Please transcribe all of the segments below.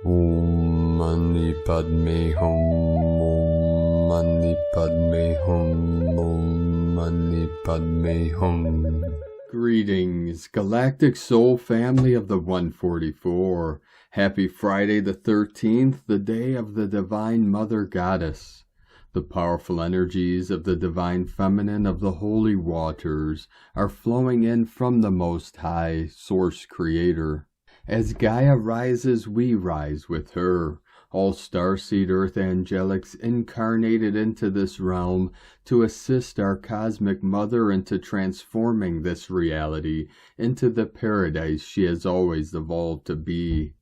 Om Mani Padme Hum, Om Mani Padme Hum, Om Mani Padme Hum. Greetings, Galactic Soul Family of the 144. Happy Friday the 13th, the day of the Divine Mother Goddess. The powerful energies of the Divine Feminine of the Holy Waters are flowing in from the Most High Source Creator. As Gaia rises, we rise with her. All Starseed Earth Angelics incarnated into this realm to assist our Cosmic Mother into transforming this reality into the paradise she has always evolved to be.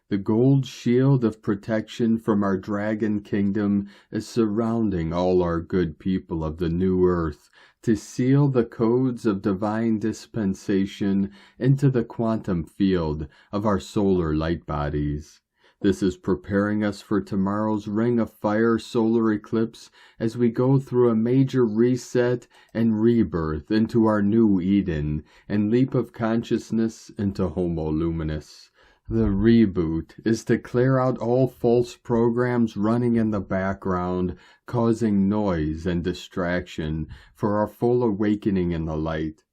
The gold shield of protection from our Dragon Kingdom is surrounding all our good people of the New Earth to seal the codes of divine dispensation into the quantum field of our solar light bodies. This is preparing us for tomorrow's Ring of Fire solar eclipse as we go through a major reset and rebirth into our new Eden and leap of consciousness into Homo Luminous. The reboot is to clear out all false programs running in the background, causing noise and distraction for our full awakening in the light.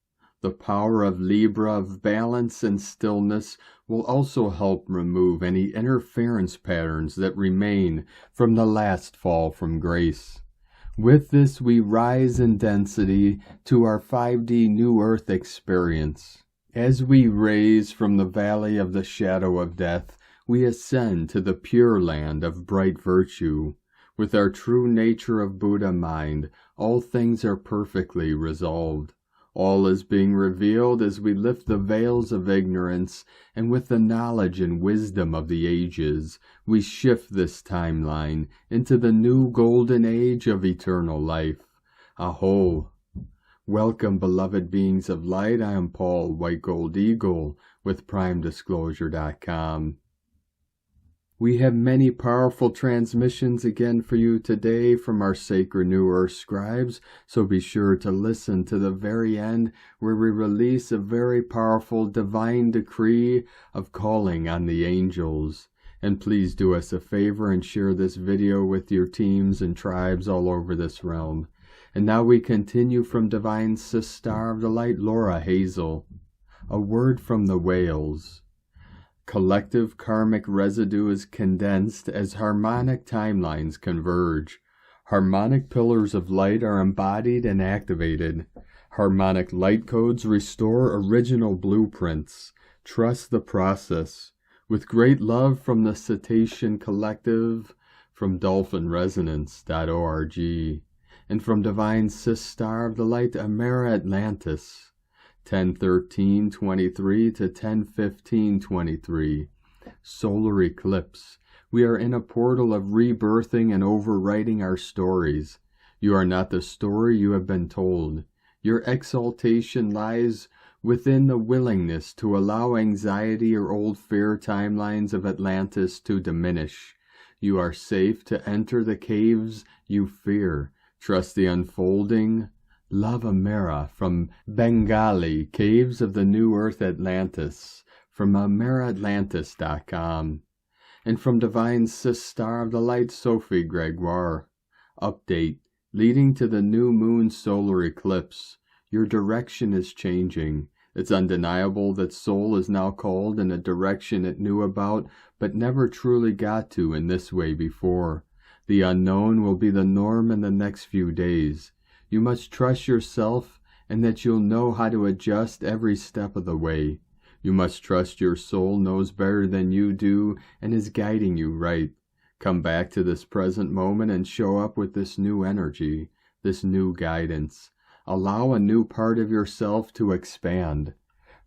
The power of Libra of balance and stillness will also help remove any interference patterns that remain from the last fall from grace. With this, we rise in density to our 5D New Earth experience. As we raise from the valley of the shadow of death, we ascend to the pure land of bright virtue. With our true nature of Buddha mind, all things are perfectly resolved. All is being revealed as we lift the veils of ignorance, and with the knowledge and wisdom of the ages, we shift this timeline into the new golden age of eternal life. Aho! Welcome, beloved beings of light. I am Paul, White Gold Eagle, with PrimeDisclosure.com. We have many powerful transmissions again for you today from our sacred New Earth scribes, so be sure to listen to the very end where we release a very powerful divine decree of calling on the angels. And please do us a favor and share this video with your teams and tribes all over this realm. And now we continue from Divine Sister of the Light, Laura Hazel. A word from the whales. Collective karmic residue is condensed as harmonic timelines converge. Harmonic pillars of light are embodied and activated. Harmonic light codes restore original blueprints. Trust the process. With great love from the Cetacean Collective, from dolphinresonance.org. And from Divine Sister of the Light, Amera Atlantis, 10/13/23 to 10/15/23. Solar eclipse. We are in a portal of rebirthing and overwriting our stories. You are not the story you have been told. Your exaltation lies within the willingness to allow anxiety or old fear timelines of Atlantis to diminish. You are safe to enter the caves you fear. Trust the unfolding. Love Amera from Bengali, Caves of the New Earth Atlantis, from AmeraAtlantis.com. And from Divine Sister of the Light, Sophie Gregoire. Update. Leading to the new moon solar eclipse. Your direction is changing. It's undeniable that soul is now called in a direction it knew about, but never truly got to in this way before. The unknown will be the norm in the next few days. You must trust yourself and that you'll know how to adjust every step of the way. You must trust your soul knows better than you do and is guiding you right. Come back to this present moment and show up with this new energy, this new guidance. Allow a new part of yourself to expand.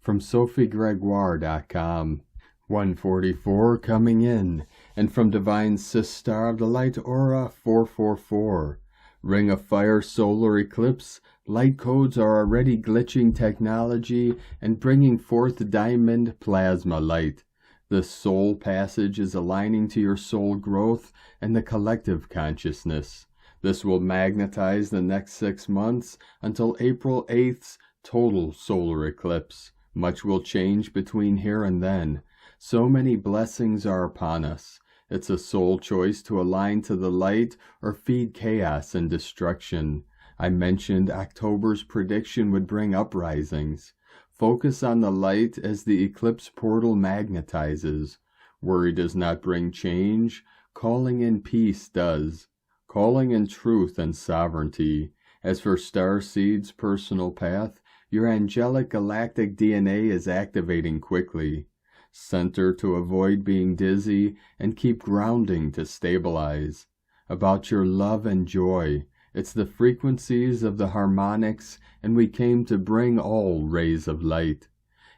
From SophieGregoire.com. 144 coming in, and from Divine Sister of the Light, Aura 444. Ring of Fire solar eclipse. Light codes are already glitching technology and bringing forth diamond plasma light. The soul passage is aligning to your soul growth and the collective consciousness. This will magnetize the next 6 months until April 8th's total solar eclipse. Much will change between here and then. So many blessings are upon us. It's a soul choice to align to the light or feed chaos and destruction. I mentioned October's prediction would bring uprisings. Focus on the light as the eclipse portal magnetizes. Worry does not bring change. Calling in peace does. Calling in truth and sovereignty. As for Starseed's personal path, your angelic galactic DNA is activating quickly. Center to avoid being dizzy and keep grounding to stabilize. About your love and joy, it's the frequencies of the harmonics, and we came to bring all rays of light.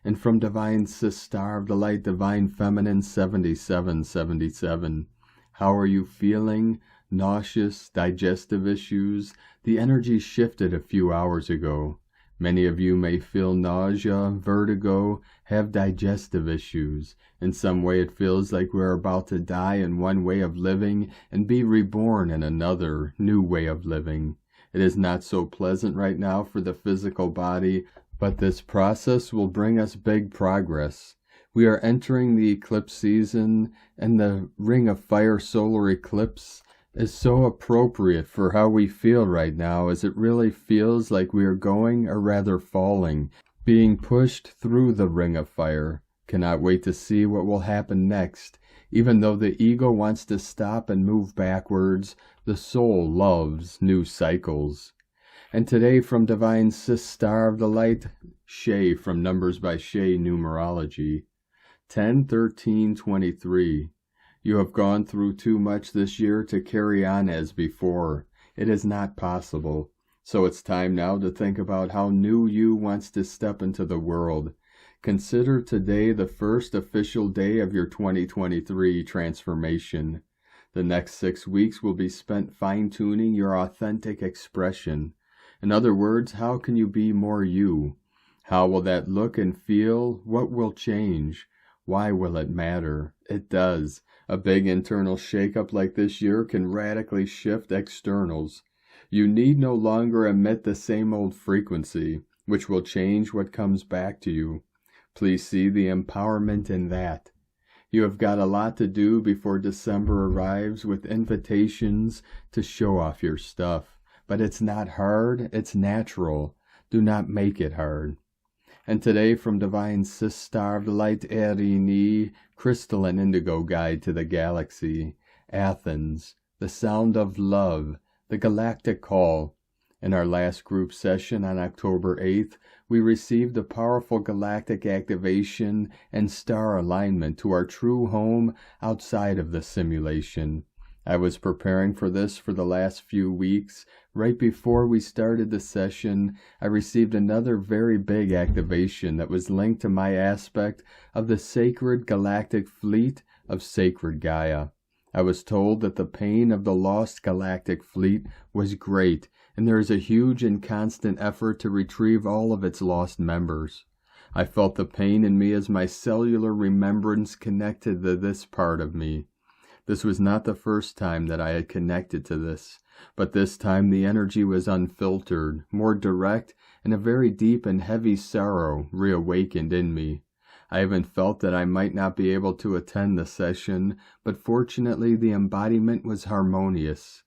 And from Divine Star of the Light, Divine Feminine 7777, how are you feeling? Nauseous, digestive issues? The energy shifted a few hours ago. Many of you may feel nausea, vertigo, have digestive issues. In some way it feels like we're about to die in one way of living and be reborn in another, new way of living. It is not so pleasant right now for the physical body, but this process will bring us big progress. We are entering the eclipse season, and the Ring of Fire solar eclipse is so appropriate for how we feel right now, as it really feels like we are going, or rather falling, being pushed through the Ring of Fire. Cannot wait to see what will happen next. Even though the ego wants to stop and move backwards, the soul loves new cycles. And today from Divine Star of the Light, Shay from Numbers by Shay Numerology, 10-13-23. You have gone through too much this year to carry on as before. It is not possible. So it's time now to think about how new you wants to step into the world. Consider today the first official day of your 2023 transformation. The next 6 weeks will be spent fine-tuning your authentic expression. In other words, how can you be more you? How will that look and feel? What will change? Why will it matter? It does. A big internal shakeup like this year can radically shift externals. You need no longer emit the same old frequency, which will change what comes back to you. Please see the empowerment in that. You have got a lot to do before December arrives with invitations to show off your stuff. But it's not hard, it's natural. Do not make it hard. And today from Divine Star of the Light, Prairie, Crystalline Indigo Guide to the Galaxy, Athens, the Sound of Love, the Galactic Call. In our last group session on October 8th, we received a powerful galactic activation and star alignment to our true home outside of the simulation. I was preparing for this for the last few weeks. Right before we started the session, I received another very big activation that was linked to my aspect of the sacred galactic fleet of sacred Gaia. I was told that the pain of the lost galactic fleet was great, and there is a huge and constant effort to retrieve all of its lost members. I felt the pain in me as my cellular remembrance connected to this part of me. This was not the first time that I had connected to this, but this time the energy was unfiltered, more direct, and a very deep and heavy sorrow reawakened in me. I even felt that I might not be able to attend the session, but fortunately the embodiment was harmonious.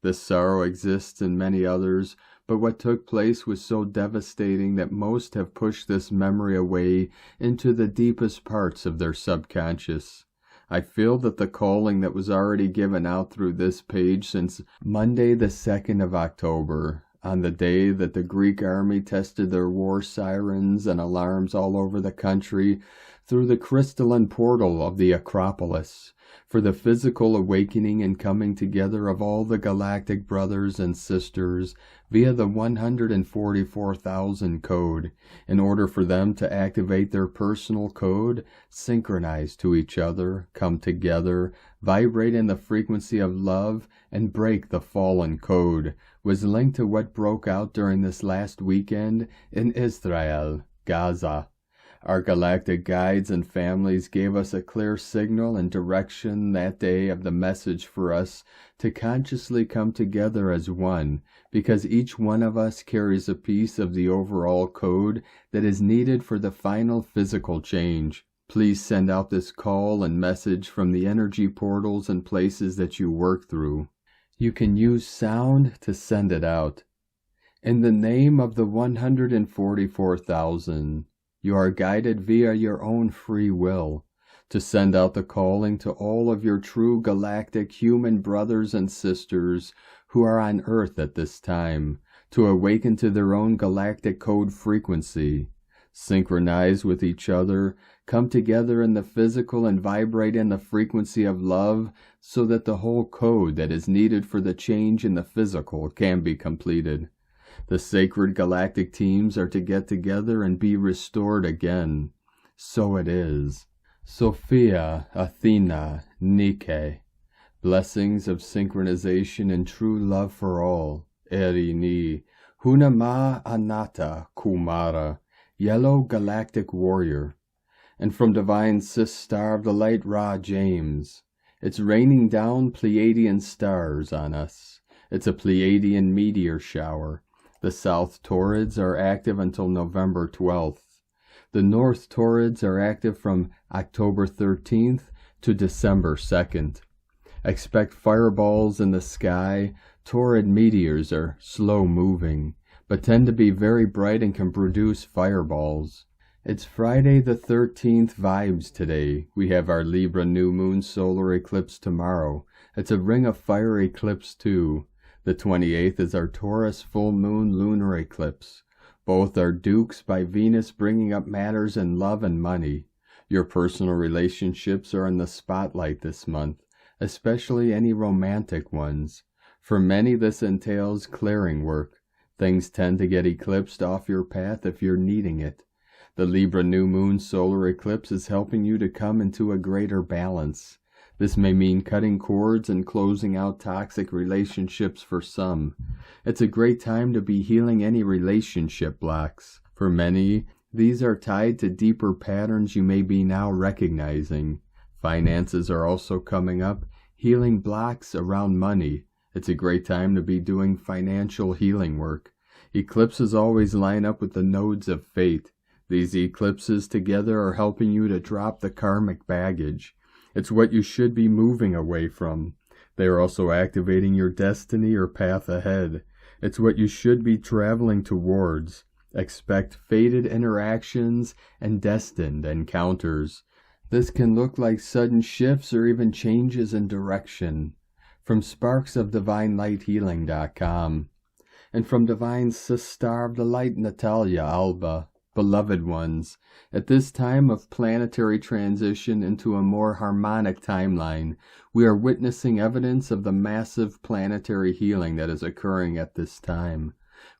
This sorrow exists in many others, but what took place was so devastating that most have pushed this memory away into the deepest parts of their subconscious. I feel that the calling that was already given out through this page since Monday the 2nd of October, on the day that the Greek army tested their war sirens and alarms all over the country through the crystalline portal of the Acropolis, for the physical awakening and coming together of all the galactic brothers and sisters via the 144,000 code, in order for them to activate their personal code, synchronize to each other, come together, vibrate in the frequency of love, and break the fallen code, was linked to what broke out during this last weekend in Israel, Gaza. Our galactic guides and families gave us a clear signal and direction that day of the message for us to consciously come together as one, because each one of us carries a piece of the overall code that is needed for the final physical change. Please send out this call and message from the energy portals and places that you work through. You can use sound to send it out. In the name of the 144,000, you are guided via your own free will to send out the calling to all of your true galactic human brothers and sisters who are on Earth at this time, to awaken to their own galactic code frequency, synchronize with each other, come together in the physical and vibrate in the frequency of love so that the whole code that is needed for the change in the physical can be completed. The sacred galactic teams are to get together and be restored again. So it is. Sophia, Athena, Nike. Blessings of synchronization and true love for all. Erini, Hunama Anata, Kumara, Yellow Galactic Warrior. And from Divine Star of the Light Ra James. It's raining down Pleiadian stars on us. It's a Pleiadian meteor shower. The South Taurids are active until November 12th. The North Taurids are active from October 13th to December 2nd. Expect fireballs in the sky. Taurid meteors are slow-moving, but tend to be very bright and can produce fireballs. It's Friday the 13th vibes today. We have our Libra new moon solar eclipse tomorrow. It's a ring of fire eclipse too. The 28th is our Taurus full moon lunar eclipse. Both are dukes by Venus, bringing up matters in love and money. Your personal relationships are in the spotlight this month, especially any romantic ones. For many, this entails clearing work. Things tend to get eclipsed off your path if you're needing it. The Libra new moon solar eclipse is helping you to come into a greater balance. This may mean cutting cords and closing out toxic relationships for some. It's a great time to be healing any relationship blocks. For many, these are tied to deeper patterns you may be now recognizing. Finances are also coming up, healing blocks around money. It's a great time to be doing financial healing work. Eclipses always line up with the nodes of fate. These eclipses together are helping you to drop the karmic baggage. It's what you should be moving away from. They are also activating your destiny or path ahead. It's what you should be traveling towards. Expect fated interactions and destined encounters. This can look like sudden shifts or even changes in direction. From sparksofdivinelighthealing.com. And from Divine Star of the Light, Natalia Alba. Beloved ones, at this time of planetary transition into a more harmonic timeline, we are witnessing evidence of the massive planetary healing that is occurring at this time.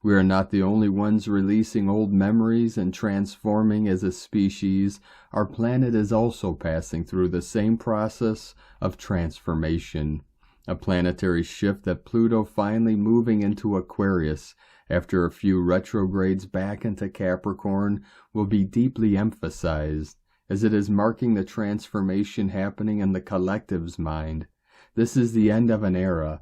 We are not the only ones releasing old memories and transforming as a species. Our planet is also passing through the same process of transformation. A planetary shift that Pluto finally moving into Aquarius after a few retrogrades back into Capricorn will be deeply emphasized, as it is marking the transformation happening in the collective's mind. This is the end of an era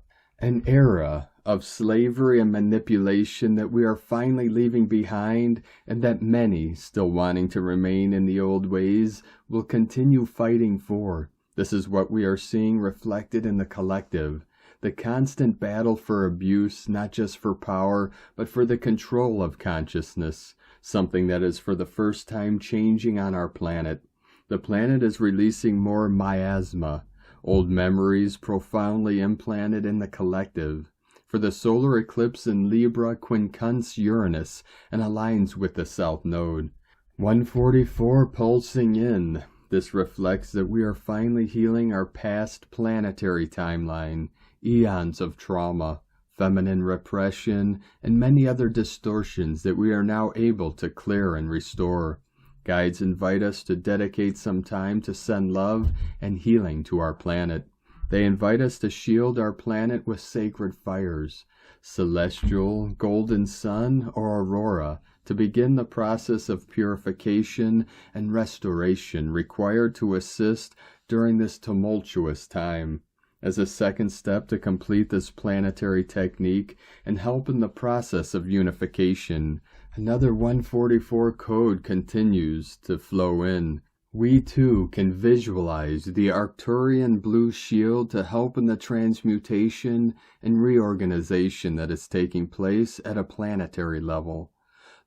of slavery and manipulation that we are finally leaving behind, and that many, still wanting to remain in the old ways, will continue fighting for. This is what we are seeing reflected in the collective. The constant battle for abuse, not just for power, but for the control of consciousness, something that is for the first time changing on our planet. The planet is releasing more miasma, old memories profoundly implanted in the collective. For the solar eclipse in Libra quincunx Uranus and aligns with the South Node. 144 pulsing in. This reflects that we are finally healing our past planetary timeline. Eons of trauma, feminine repression, and many other distortions that we are now able to clear and restore. Guides invite us to dedicate some time to send love and healing to our planet. They invite us to shield our planet with sacred fires, celestial, golden sun, or aurora, to begin the process of purification and restoration required to assist during this tumultuous time. As a second step to complete this planetary technique and help in the process of unification, another 144 code continues to flow in. We too can visualize the Arcturian blue shield to help in the transmutation and reorganization that is taking place at a planetary level.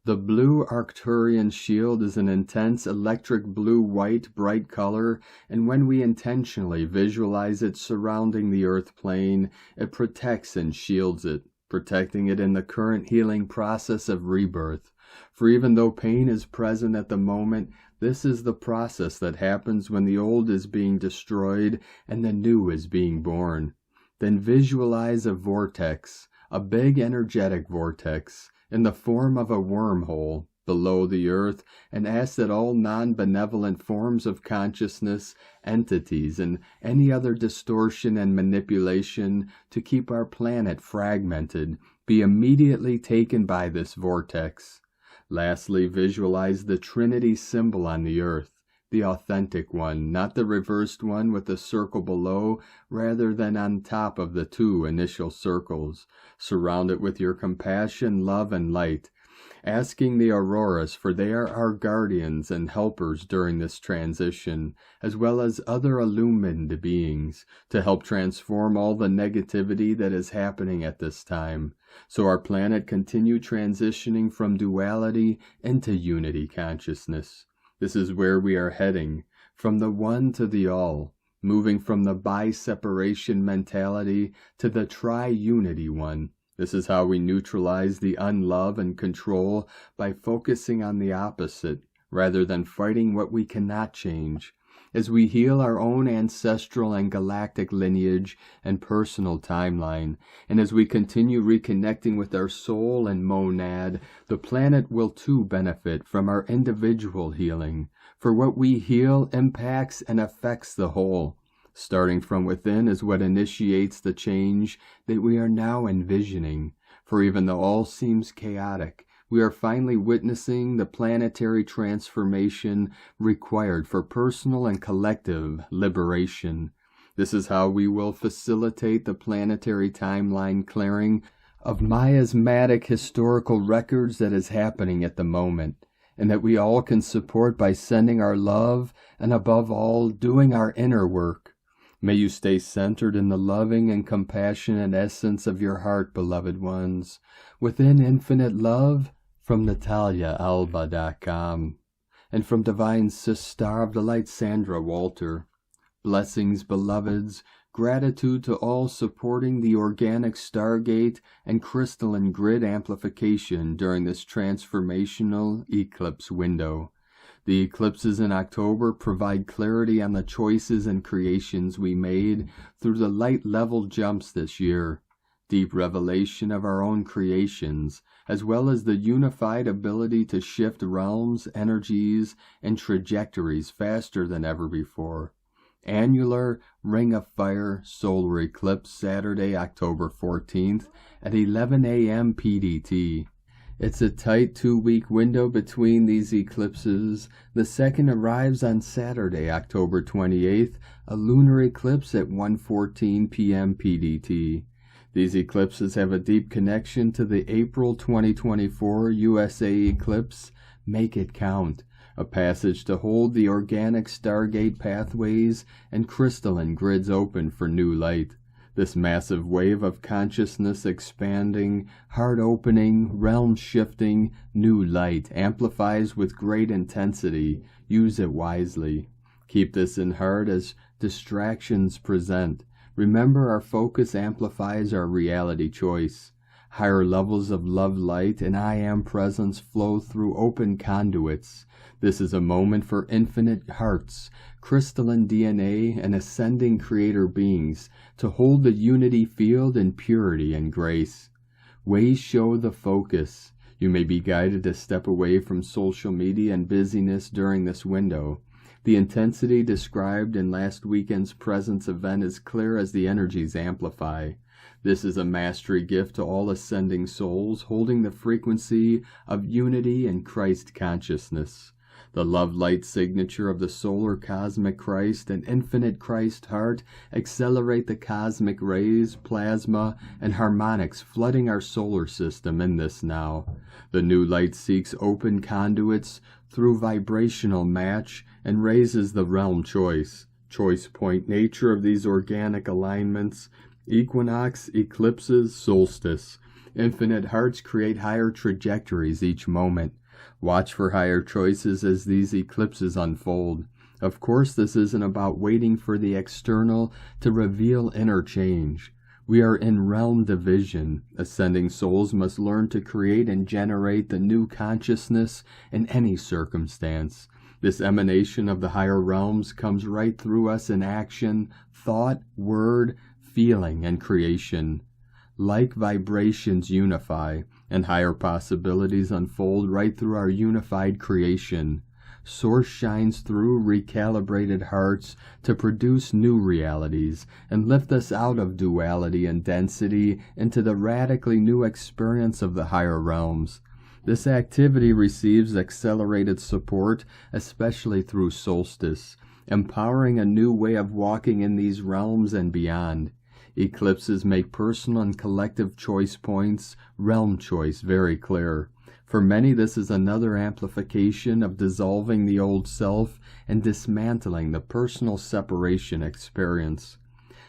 The blue Arcturian shield is an intense electric blue-white bright color, and when we intentionally visualize it surrounding the earth plane, it protects and shields it, protecting it in the current healing process of rebirth. For even though pain is present at the moment, this is the process that happens when the old is being destroyed and the new is being born. Then visualize a vortex, a big energetic vortex, in the form of a wormhole below the earth, and ask that all non-benevolent forms of consciousness, entities, and any other distortion and manipulation to keep our planet fragmented be immediately taken by this vortex. Lastly, visualize the Trinity symbol on the earth, the authentic one, not the reversed one with the circle below, rather than on top of the two initial circles. Surround it with your compassion, love, and light, asking the auroras, for they are our guardians and helpers during this transition, as well as other illumined beings, to help transform all the negativity that is happening at this time, so our planet continue transitioning from duality into unity consciousness. This is where we are heading, from the one to the all, moving from the bi-separation mentality to the tri-unity one. This is how we neutralize the unlove and control by focusing on the opposite, rather than fighting what we cannot change. As we heal our own ancestral and galactic lineage and personal timeline, and as we continue reconnecting with our soul and monad, the planet will too benefit from our individual healing, for what we heal impacts and affects the whole. Starting from within is what initiates the change that we are now envisioning, for even though all seems chaotic, we are finally witnessing the planetary transformation required for personal and collective liberation. This is how we will facilitate the planetary timeline clearing of miasmatic historical records that is happening at the moment, and that we all can support by sending our love and, above all, doing our inner work. May you stay centered in the loving and compassionate essence of your heart, beloved ones, within infinite love. From NataliaAlba.com, and from Divine Sister of the AliSandra Walter. Blessings, beloveds, gratitude to all supporting the organic stargate and crystalline grid amplification during this transformational eclipse window. The eclipses in October provide clarity on the choices and creations we made through the light level jumps this year. Deep revelation of our own creations, as well as the unified ability to shift realms, energies, and trajectories faster than ever before. Annular Ring of Fire solar eclipse Saturday, October 14th at 11 a.m. PDT. It's a tight 2-week window between these eclipses. The second arrives on Saturday, October 28th, a lunar eclipse at 1:14 p.m. PDT. These eclipses have a deep connection to the April 2024 USA eclipse, Make It Count, a passage to hold the organic stargate pathways and crystalline grids open for new light. This massive wave of consciousness expanding, heart-opening, realm-shifting, new light amplifies with great intensity. Use it wisely. Keep this in heart as distractions present. Remember, our focus amplifies our reality choice. Higher levels of love light and I am presence flow through open conduits. This is a moment for infinite hearts, crystalline DNA, and ascending creator beings to hold the unity field in purity and grace. Ways show the focus. You may be guided to step away from social media and busyness during this window. The intensity described in last weekend's presence event is clear as the energies amplify. This is a mastery gift to all ascending souls holding the frequency of unity and Christ consciousness. The love light signature of the solar cosmic Christ and infinite Christ heart accelerate the cosmic rays, plasma, and harmonics flooding our solar system in this now. The new light seeks open conduits through vibrational match and raises the realm choice point nature of these organic alignments, equinox, eclipses, solstice. Infinite hearts create higher trajectories each moment. Watch for higher choices as these eclipses unfold. Of course, this isn't about waiting for the external to reveal inner change. We are in realm division. Ascending souls must learn to create and generate the new consciousness in any circumstance. This emanation of the higher realms comes right through us in action, thought, word, feeling, and creation. Like vibrations unify, and higher possibilities unfold right through our unified creation. Source shines through recalibrated hearts to produce new realities and lift us out of duality and density into the radically new experience of the higher realms. This activity receives accelerated support, especially through solstice, empowering a new way of walking in these realms and beyond. Eclipses make personal and collective choice points, realm choice, very clear. For many, this is another amplification of dissolving the old self and dismantling the personal separation experience.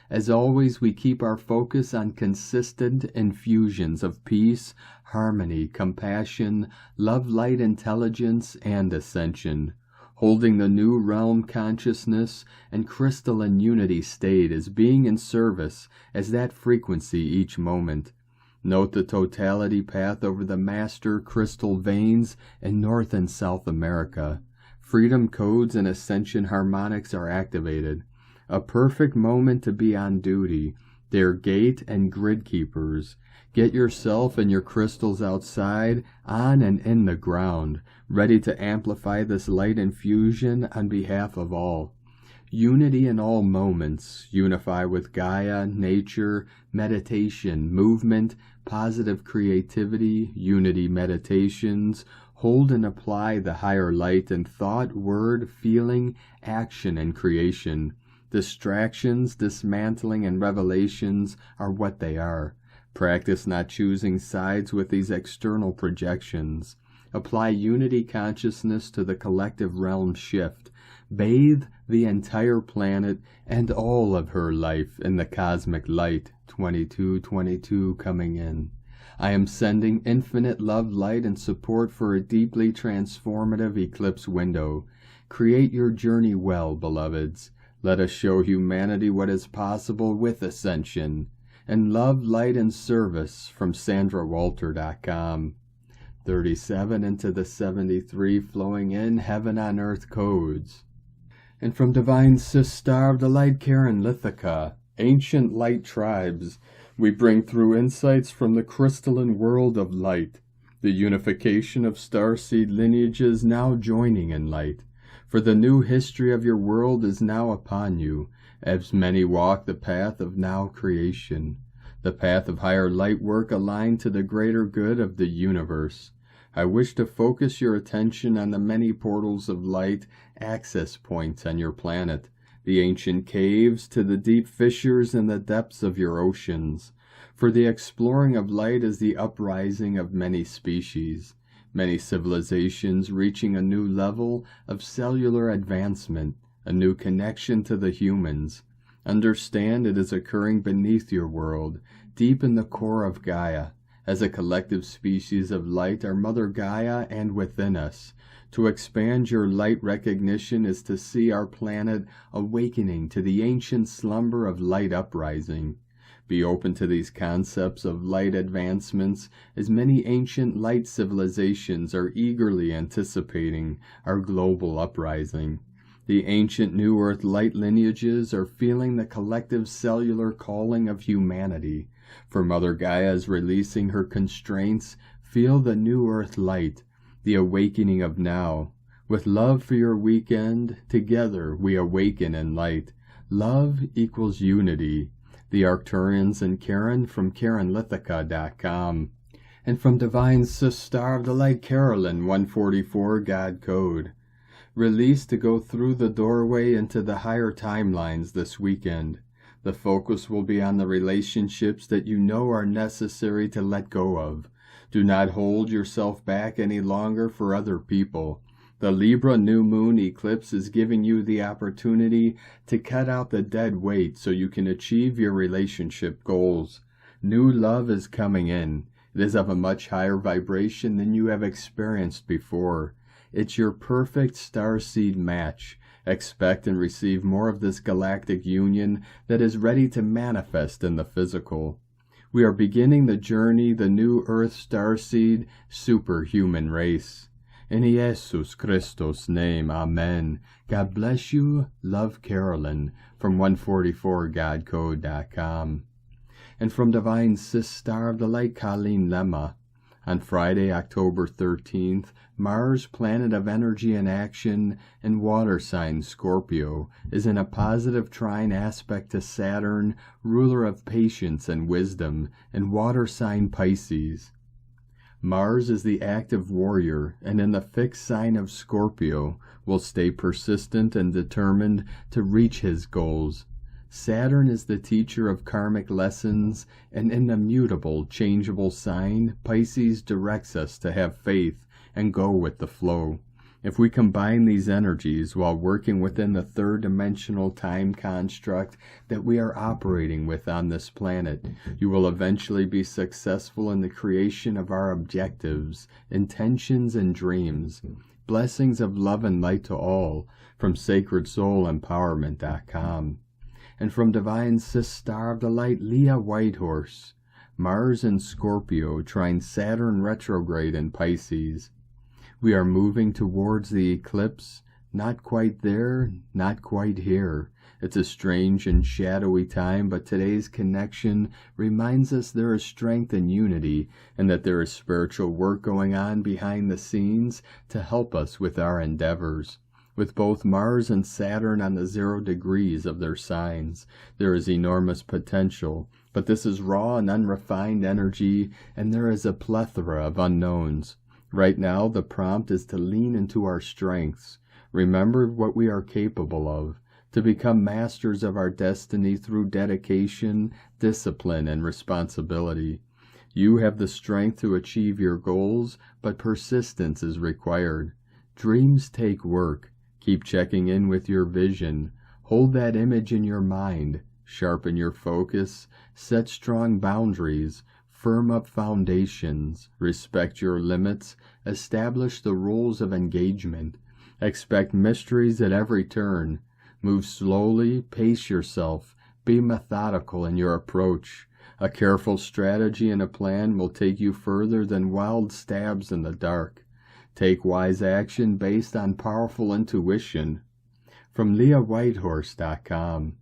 As always, we keep our focus on consistent infusions of peace, harmony, compassion, love, light, intelligence, and ascension. Holding the new realm consciousness and crystalline unity state as being in service as that frequency each moment. Note the totality path over the master crystal veins in North and South America. Freedom codes and ascension harmonics are activated. A perfect moment to be on duty. They're gate and grid keepers. Get yourself and your crystals outside, on and in the ground, ready to amplify this light infusion on behalf of all. Unity in all moments. Unify with Gaia, nature, meditation, movement, positive creativity, unity meditations. Hold and apply the higher light in thought, word, feeling, action, and creation. Distractions, dismantling, and revelations are what they are. Practice not choosing sides with these external projections. Apply unity consciousness to the collective realm shift. Bathe the entire planet and all of her life in the cosmic light. 2222 coming in. I am sending infinite love, light, and support for a deeply transformative eclipse window. Create your journey well, beloveds. Let us show humanity what is possible with Ascension. And love, light, and service from SandraWalter.com. 37 into the 73 flowing in heaven on earth codes. And from Divine Sistar of the Light Karen Lithica, ancient light tribes, we bring through insights from the crystalline world of light, the unification of starseed lineages now joining in light. For the new history of your world is now upon you, as many walk the path of now creation, the path of higher light work aligned to the greater good of the universe. I wish to focus your attention on the many portals of light access points on your planet, the ancient caves to the deep fissures in the depths of your oceans. For the exploring of light is the uprising of many species, many civilizations reaching a new level of cellular advancement, a new connection to the humans. Understand it is occurring beneath your world, deep in the core of Gaia. As a collective species of light are Mother Gaia and within us. To expand your light recognition is to see our planet awakening to the ancient slumber of light uprising. Be open to these concepts of light advancements, as many ancient light civilizations are eagerly anticipating our global uprising. The ancient New Earth light lineages are feeling the collective cellular calling of humanity. For Mother Gaia is releasing her constraints. Feel the New Earth light, the awakening of now. With love for your weekend, together we awaken in light. Love equals unity. The Arcturians and Karen from KarenLithica.com. And from Divine Sistar of the Light Carolyn 144 God Code. Release to go through the doorway into the higher timelines this weekend. The focus will be on the relationships that you know are necessary to let go of. Do not hold yourself back any longer for other people. The Libra new moon eclipse is giving you the opportunity to cut out the dead weight so you can achieve your relationship goals. New love is coming in. It is of a much higher vibration than you have experienced before. It's your perfect starseed match. Expect and receive more of this galactic union that is ready to manifest in the physical. We are beginning the journey, the new Earth starseed superhuman race. In Jesus Christos' name, Amen. God bless you. Love, Carolyn, from 144godcode.com. And from Divine Sis Star of the Light, Colleen Lemma. On Friday, October 13th, Mars, planet of energy and action, and water sign Scorpio, is in a positive trine aspect to Saturn, ruler of patience and wisdom, and water sign Pisces. Mars is the active warrior, and in the fixed sign of Scorpio, will stay persistent and determined to reach his goals. Saturn is the teacher of karmic lessons, and in the mutable, changeable sign, Pisces directs us to have faith and go with the flow. If we combine these energies while working within the third-dimensional time construct that we are operating with on this planet, you will eventually be successful in the creation of our objectives, intentions, and dreams. Blessings of love and light to all, from SacredSoulEmpowerment.com. And from Divine Sis Star of the Light, Leah Whitehorse, Mars in Scorpio, trine Saturn retrograde in Pisces. We are moving towards the eclipse, not quite there, not quite here. It's a strange and shadowy time, but today's connection reminds us there is strength and unity, and that there is spiritual work going on behind the scenes to help us with our endeavors. With both Mars and Saturn on the 0 degrees of their signs, there is enormous potential, but this is raw and unrefined energy, and there is a plethora of unknowns. Right now, the prompt is to lean into our strengths, remember what we are capable of, to become masters of our destiny through dedication, discipline, and responsibility. You have the strength to achieve your goals, but persistence is required. Dreams take work. Keep checking in with your vision. Hold that image in your mind. Sharpen your focus. Set strong boundaries. Firm up foundations. Respect your limits. Establish the rules of engagement. Expect mysteries at every turn. Move slowly. Pace yourself. Be methodical in your approach. A careful strategy and a plan will take you further than wild stabs in the dark. Take wise action based on powerful intuition. From LeahWhitehorse.com.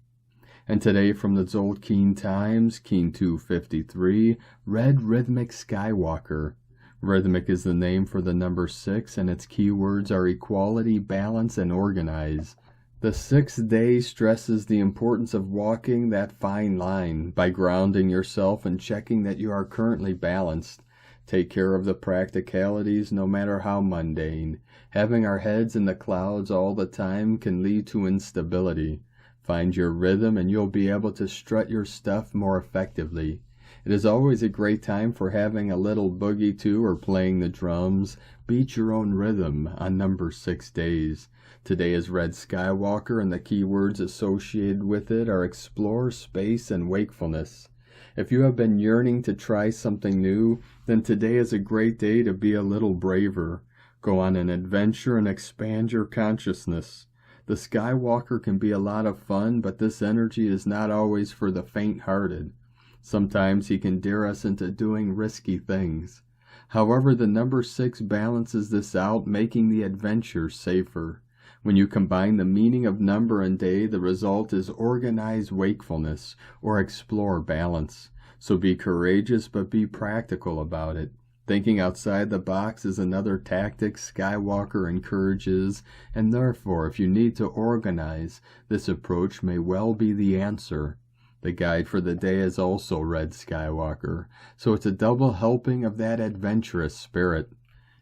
And today from the Zolkeen Times, Keen 253, Red Rhythmic Skywalker. Rhythmic is the name for the number 6, and its keywords are equality, balance, and organize. The 6th day stresses the importance of walking that fine line by grounding yourself and checking that you are currently balanced. Take care of the practicalities, no matter how mundane. Having our heads in the clouds all the time can lead to instability. Find your rhythm and you'll be able to strut your stuff more effectively. It is always a great time for having a little boogie too, or playing the drums. Beat your own rhythm on number 6 days. Today is Red Skywalker, and the keywords associated with it are explore, space, and wakefulness. If you have been yearning to try something new, then today is a great day to be a little braver. Go on an adventure and expand your consciousness. The Skywalker can be a lot of fun, but this energy is not always for the faint-hearted. Sometimes he can dare us into doing risky things. However, the number 6 balances this out, making the adventure safer. When you combine the meaning of number and day, the result is organized wakefulness, or explore balance. So be courageous, but be practical about it. Thinking outside the box is another tactic Skywalker encourages, and therefore, if you need to organize, this approach may well be the answer. The guide for the day is also Red Skywalker, so it's a double helping of that adventurous spirit.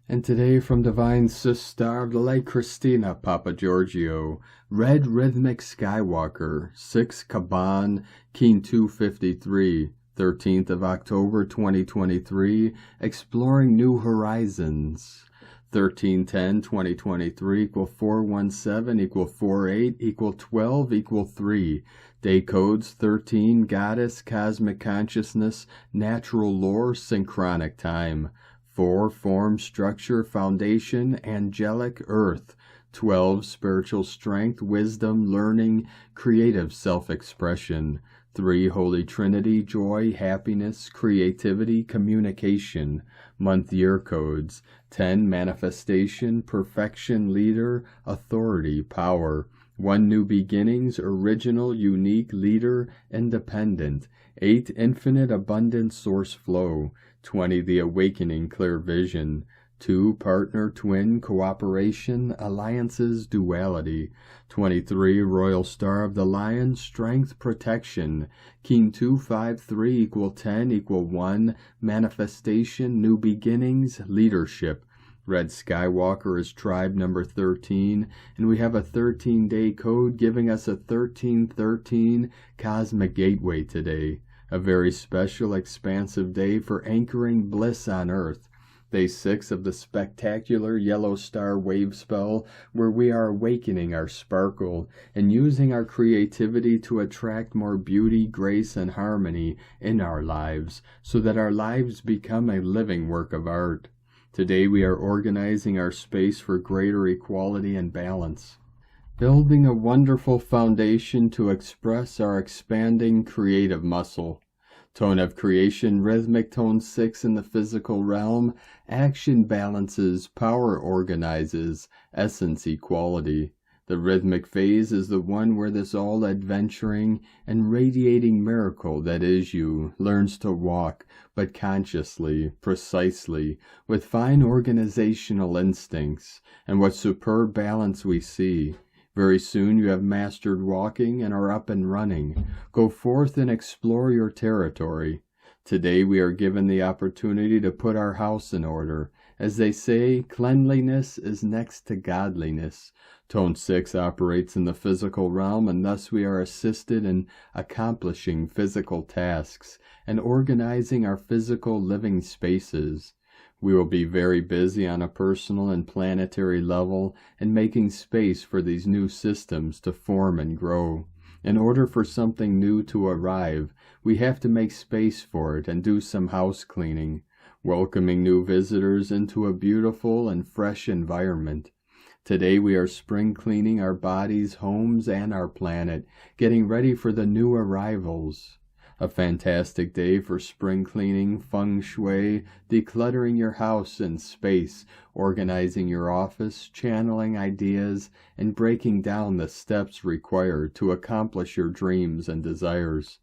And today from Divine Sis Star of the Light, Christina Papagiorgio, Red Rhythmic Skywalker, 6 Kaban, Keen 253, 13th of October 2023, Exploring New Horizons. 1310 2023 equal 417 equal 48 equal 12 equal 3. Day codes 13 Goddess, Cosmic Consciousness, Natural Lore, Synchronic Time. 4 Form, Structure, Foundation, Angelic, Earth. 12 Spiritual Strength, Wisdom, Learning, Creative Self-Expression. 3 Holy Trinity, Joy, Happiness, Creativity, Communication. Month Year Codes 10 Manifestation, Perfection, Leader, Authority, Power. 1 New Beginnings, Original, Unique, Leader, Independent. 8 Infinite, Abundant, Source Flow. 20 The Awakening, Clear Vision. 2 Partner, Twin, Cooperation, Alliances, Duality. 23 Royal Star of the Lion, Strength, Protection. King 253 equal 10 equal 1, Manifestation, New Beginnings, Leadership. Red Skywalker is tribe number 13, and we have a 13-day code giving us a 1313 Cosmic Gateway today. A very special, expansive day for anchoring bliss on Earth. Day 6 of the spectacular yellow star wave spell, where we are awakening our sparkle and using our creativity to attract more beauty, grace, and harmony in our lives, so that our lives become a living work of art. Today we are organizing our space for greater equality and balance, building a wonderful foundation to express our expanding creative muscle. Tone of creation, rhythmic tone 6 in the physical realm. Action balances, power organizes, essence equality. The rhythmic phase is the one where this all adventuring and radiating miracle that is you learns to walk, but consciously, precisely, with fine organizational instincts, and what superb balance we see. Very soon you have mastered walking and are up and running. Go forth and explore your territory. Today we are given the opportunity to put our house in order. As they say, cleanliness is next to godliness. Tone 6 operates in the physical realm, and thus we are assisted in accomplishing physical tasks and organizing our physical living spaces. We will be very busy on a personal and planetary level in making space for these new systems to form and grow. In order for something new to arrive, we have to make space for it and do some house cleaning, welcoming new visitors into a beautiful and fresh environment. Today we are spring cleaning our bodies, homes, and our planet, getting ready for the new arrivals. A fantastic day for spring cleaning, feng shui, decluttering your house and space, organizing your office, channeling ideas, and breaking down the steps required to accomplish your dreams and desires.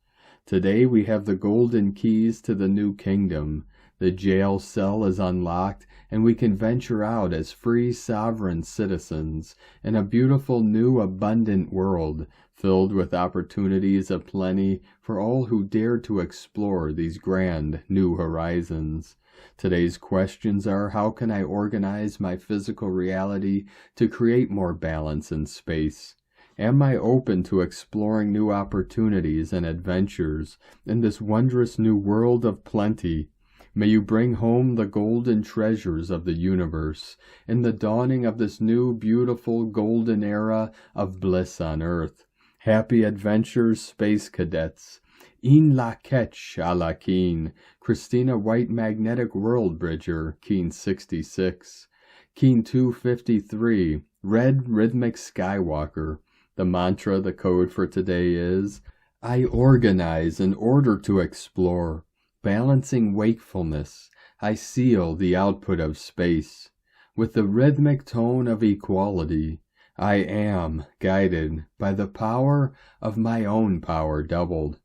Today we have the golden keys to the new kingdom. The jail cell is unlocked, and we can venture out as free sovereign citizens in a beautiful new abundant world, filled with opportunities aplenty for all who dare to explore these grand new horizons. Today's questions are: how can I organize my physical reality to create more balance in space? Am I open to exploring new opportunities and adventures in this wondrous new world of plenty? May you bring home the golden treasures of the universe in the dawning of this new, beautiful, golden era of bliss on Earth. Happy adventures, space cadets. In la ketch a la Keen, Christina White Magnetic World Bridger, Keen 66. Keen 253, Red Rhythmic Skywalker. The mantra, the code for today is: I organize in order to explore. Balancing wakefulness, I seal the output of space. With the rhythmic tone of equality, I am guided by the power of my own power doubled.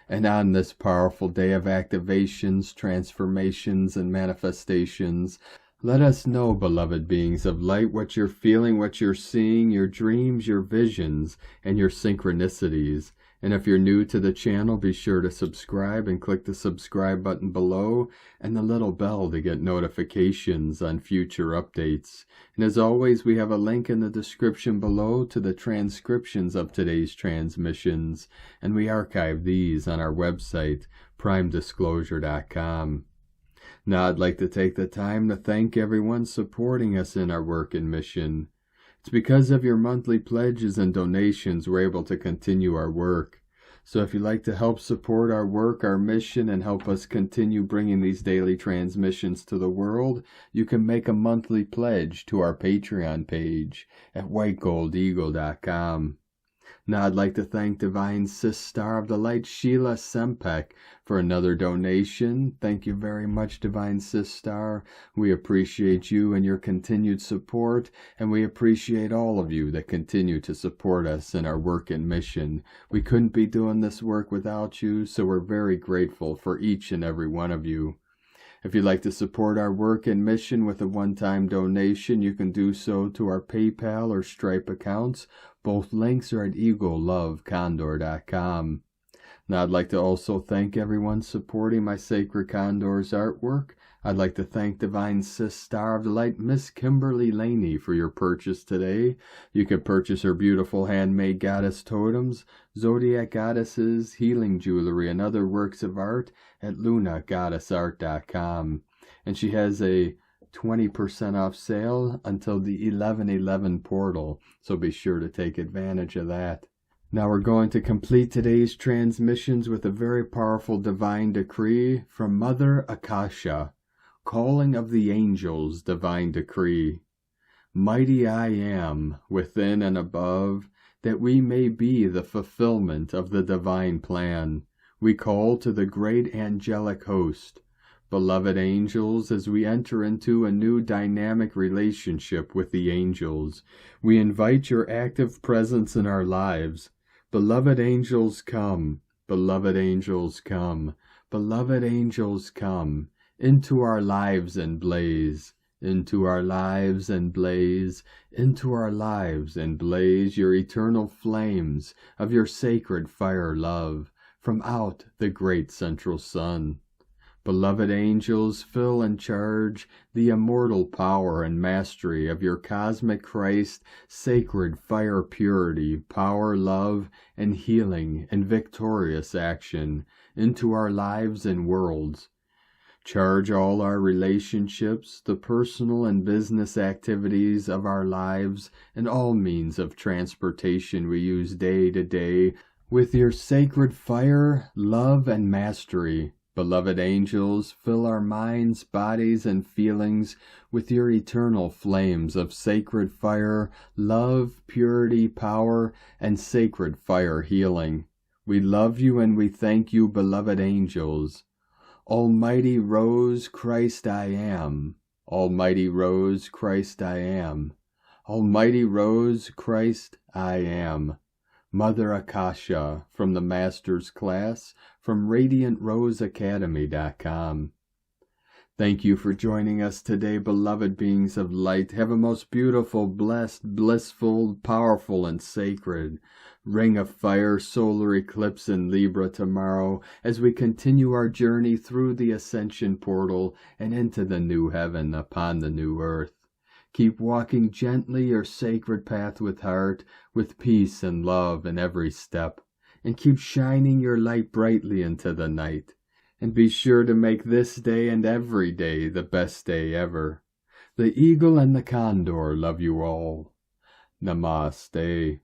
And on this powerful day of activations, transformations, and manifestations, let us know, beloved beings of light, what you're feeling, what you're seeing, your dreams, your visions, and your synchronicities. And if you're new to the channel, be sure to subscribe and click the subscribe button below and the little bell to get notifications on future updates. And as always, we have a link in the description below to the transcriptions of today's transmissions, and we archive these on our website, primedisclosure.com. Now I'd like to take the time to thank everyone supporting us in our work and mission. It's because of your monthly pledges and donations we're able to continue our work. So if you'd like to help support our work, our mission, and help us continue bringing these daily transmissions to the world, you can make a monthly pledge to our Patreon page at whitegoldeagle.com. Now I'd like to thank Divine Sister of the Light, Sheila S, for another donation. Thank you very much, Divine Sister. We appreciate you and your continued support, and we appreciate all of you that continue to support us in our work and mission. We couldn't be doing this work without you, so we're very grateful for each and every one of you. If you'd like to support our work and mission with a one-time donation, you can do so to our PayPal or Stripe accounts. Both links are at eaglelovecondor.com. Now I'd like to also thank everyone supporting my Sacred Condor's artwork. I'd like to thank Divine Sister of the Light, Miss Kimberly Laney, for your purchase today. You can purchase her beautiful handmade goddess totems, zodiac goddesses, healing jewelry, and other works of art at lunagoddessart.com. And she has a 20% off sale until the 11/11 portal, so be sure to take advantage of that. Now we're going to complete today's transmissions with a very powerful divine decree from Mother Akasha, Calling of the Angels Divine Decree. Mighty I am, within and above, that we may be the fulfillment of the divine plan. We call to the great angelic host. Beloved angels, as we enter into a new dynamic relationship with the angels, we invite your active presence in our lives. Beloved angels, come. Beloved angels, come. Beloved angels, come. Into our lives and blaze. Into our lives and blaze. Into our lives and blaze your eternal flames of your sacred fire love from out the great central sun. Beloved angels, fill and charge the immortal power and mastery of your cosmic Christ, sacred fire purity, power, love, and healing and victorious action into our lives and worlds. Charge all our relationships, the personal and business activities of our lives, and all means of transportation we use day to day with your sacred fire, love, and mastery. Beloved angels, fill our minds, bodies, and feelings with your eternal flames of sacred fire, love, purity, power, and sacred fire healing. We love you and we thank you, beloved angels. Almighty Rose, Christ I am. Almighty Rose, Christ I am. Almighty Rose, Christ I am. Mother Akasha, from the Master's Class, from RadiantRoseAcademy.com. Thank you for joining us today, beloved beings of light. Have a most beautiful, blessed, blissful, powerful, and sacred Ring of Fire solar eclipse in Libra tomorrow as we continue our journey through the Ascension portal and into the new heaven upon the new earth. Keep walking gently your sacred path with heart, with peace and love in every step, and keep shining your light brightly into the night. And be sure to make this day and every day the best day ever. The Eagle and the Condor love you all. Namaste.